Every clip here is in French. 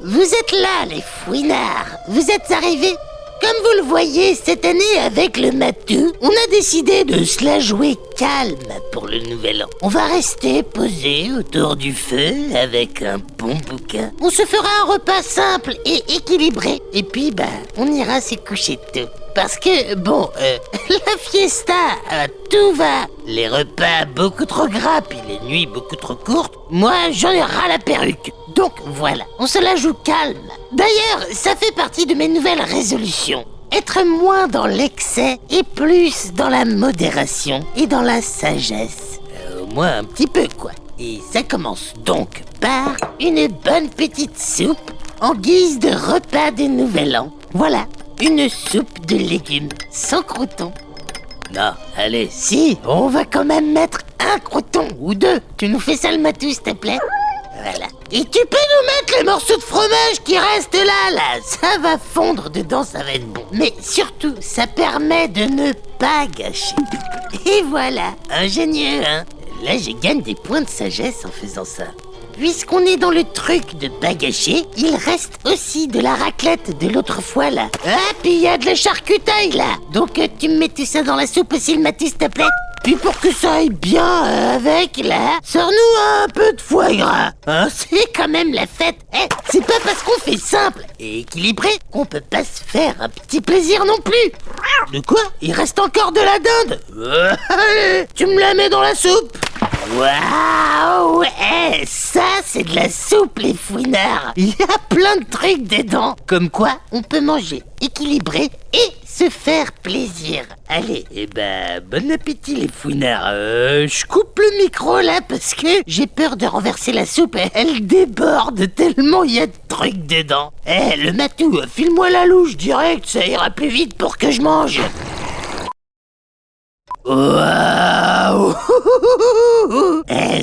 vous êtes là, les fouinards. Vous êtes arrivés. Comme vous le voyez, cette année, avec le matou, on a décidé de se la jouer calme pour le nouvel an. On va rester posé autour du feu avec un bon bouquin. On se fera un repas simple et équilibré. Et puis, on ira se coucher tôt. Parce que, la fiesta, tout va. Les repas beaucoup trop gras, puis les nuits beaucoup trop courtes. Moi, j'en ai ras la perruque. Donc voilà, on se la joue calme. D'ailleurs, ça fait partie de mes nouvelles résolutions. Être moins dans l'excès et plus dans la modération et dans la sagesse. Au moins un petit peu, quoi. Et ça commence donc par une bonne petite soupe en guise de repas de Nouvel An. Voilà, une soupe de légumes sans croûtons. Non, allez, si, on va quand même mettre un croûton ou deux. Tu nous fais ça le matou, s'il te plaît? Voilà. Et tu peux nous mettre les morceaux de fromage qui restent là. Ça va fondre dedans, ça va être bon. Mais surtout, ça permet de ne pas gâcher. Et voilà, ingénieux, hein. Là, je gagne des points de sagesse en faisant ça. Puisqu'on est dans le truc de pas gâcher, il reste aussi de la raclette de l'autre fois, là. Ah, puis il y a de la charcutaille, là. Donc, tu me mets tout ça dans la soupe aussi, le matin, s'il te plaît. Puis pour que ça aille bien avec, là, sors-nous un peu de foie gras. Hein, c'est quand même la fête. C'est pas parce qu'on fait simple et équilibré qu'on peut pas se faire un petit plaisir non plus. De quoi? Il reste encore de la dinde. Allez, tu me la mets dans la soupe. Waouh! Ça, c'est de la soupe, les fouinards. Il y a plein de trucs dedans. Comme quoi, on peut manger équilibré et se faire plaisir. Allez, bon appétit, les fouinards. Je coupe le micro, là, parce que j'ai peur de renverser la soupe. Elle déborde tellement il y a de trucs dedans. Le matou, file-moi la louche direct, ça ira plus vite pour que je mange. Waouh!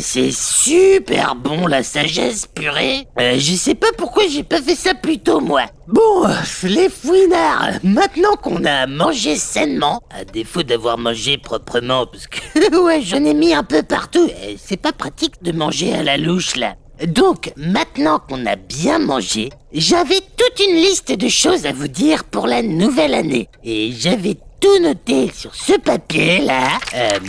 C'est super bon, la sagesse purée. Je sais pas pourquoi j'ai pas fait ça plus tôt, moi. Bon, les fouinards, maintenant qu'on a mangé sainement, à défaut d'avoir mangé proprement, parce que ouais, j'en ai mis un peu partout, c'est pas pratique de manger à la louche, là. Donc, maintenant qu'on a bien mangé, j'avais toute une liste de choses à vous dire pour la nouvelle année. Et j'avais tout noté sur ce papier-là.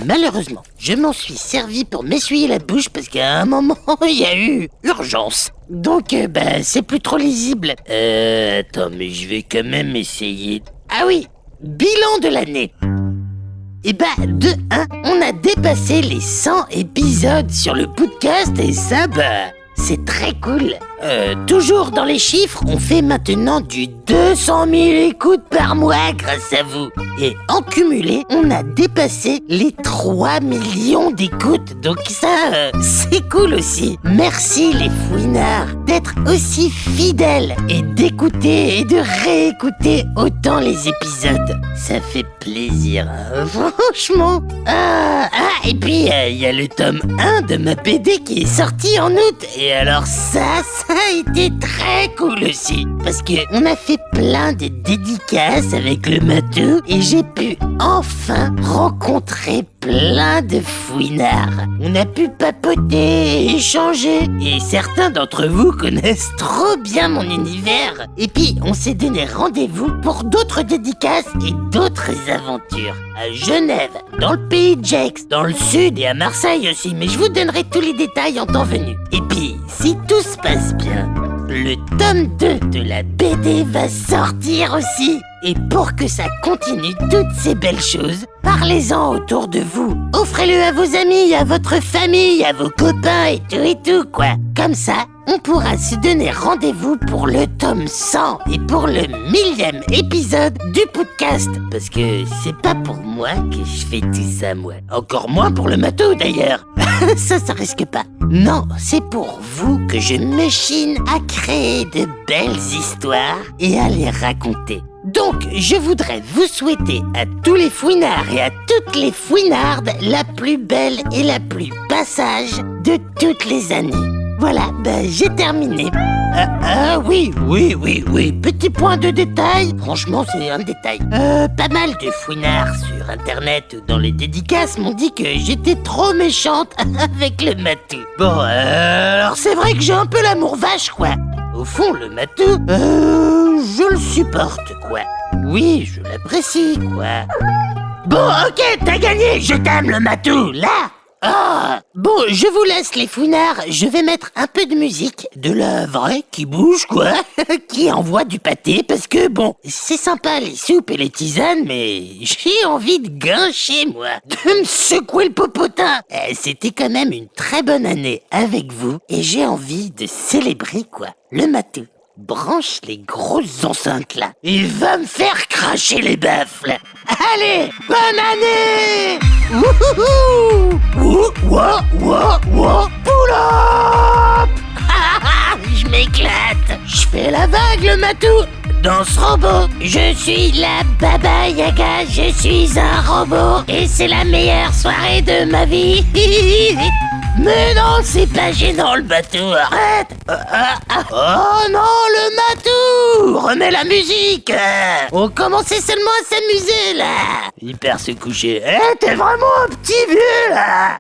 Malheureusement, je m'en suis servi pour m'essuyer la bouche parce qu'à un moment, il y a eu urgence. Donc, c'est plus trop lisible. Attends, mais je vais quand même essayer. Ah oui, bilan de l'année. De 1, on a dépassé les 100 épisodes sur le podcast et ça, c'est très cool. Toujours dans les chiffres, on fait maintenant du 200 000 écoutes par mois grâce à vous. Et en cumulé, on a dépassé les 3 millions d'écoutes. Donc ça, c'est cool aussi. Merci les fouinards d'être aussi fidèles et d'écouter et de réécouter autant les épisodes. Ça fait plaisir, hein, franchement. Et puis, il y a le tome 1 de ma BD qui est sorti en août. Et alors ça a été très cool aussi. Parce que on a fait plein de dédicaces avec le matou et j'ai pu enfin rencontrer plein de fouinards. On a pu papoter, échanger et certains d'entre vous connaissent trop bien mon univers. Et puis on s'est donné rendez-vous pour d'autres dédicaces et d'autres aventures. À Genève, dans le pays de Gex, dans le sud et à Marseille aussi, mais je vous donnerai tous les détails en temps venu. Et puis, si tout se passe bien, le tome 2 de la BD va sortir aussi. Et pour que ça continue toutes ces belles choses, parlez-en autour de vous. Offrez-le à vos amis, à votre famille, à vos copains et tout, quoi. Comme ça, on pourra se donner rendez-vous pour le tome 100 et pour le 1000e épisode du podcast. Parce que c'est pas pour moi que je fais tout ça, moi. Encore moins pour le matou, d'ailleurs. Ça risque pas. Non, c'est pour vous que je m'échine à créer de belles histoires et à les raconter. Donc, je voudrais vous souhaiter à tous les fouinards et à toutes les fouinardes la plus belle et la plus passage de toutes les années. Voilà, j'ai terminé. Oui. Petit point de détail. Franchement, c'est un détail. Pas mal de fouinards sur Internet ou dans les dédicaces m'ont dit que j'étais trop méchante avec le matou. Bon, alors c'est vrai que j'ai un peu l'amour vache, quoi. Au fond, le matou, je le supporte, quoi. Oui, je l'apprécie, quoi. Bon, ok, t'as gagné, je t'aime, le matou, là. Ah, bon, je vous laisse les fouinards, je vais mettre un peu de musique, de la vraie qui bouge quoi, qui envoie du pâté parce que bon, c'est sympa les soupes et les tisanes mais j'ai envie de grincher moi, de me secouer le popotin. C'était quand même une très bonne année avec vous et j'ai envie de célébrer quoi, le matou. Branche les grosses enceintes là. Il va me faire cracher les baffles. Allez, bonne année! Wouhouhou! Ouah, ouah, ouah, pull up! Je m'éclate. Je fais la vague le matou. Dans ce robot, je suis la Baba Yaga, je suis un robot et c'est la meilleure soirée de ma vie. Mais non, c'est pas gênant le bateau, arrête. Oh non, le matou. Remets la musique. On commençait seulement à s'amuser là. Il perd se coucher. T'es vraiment un petit vieux là.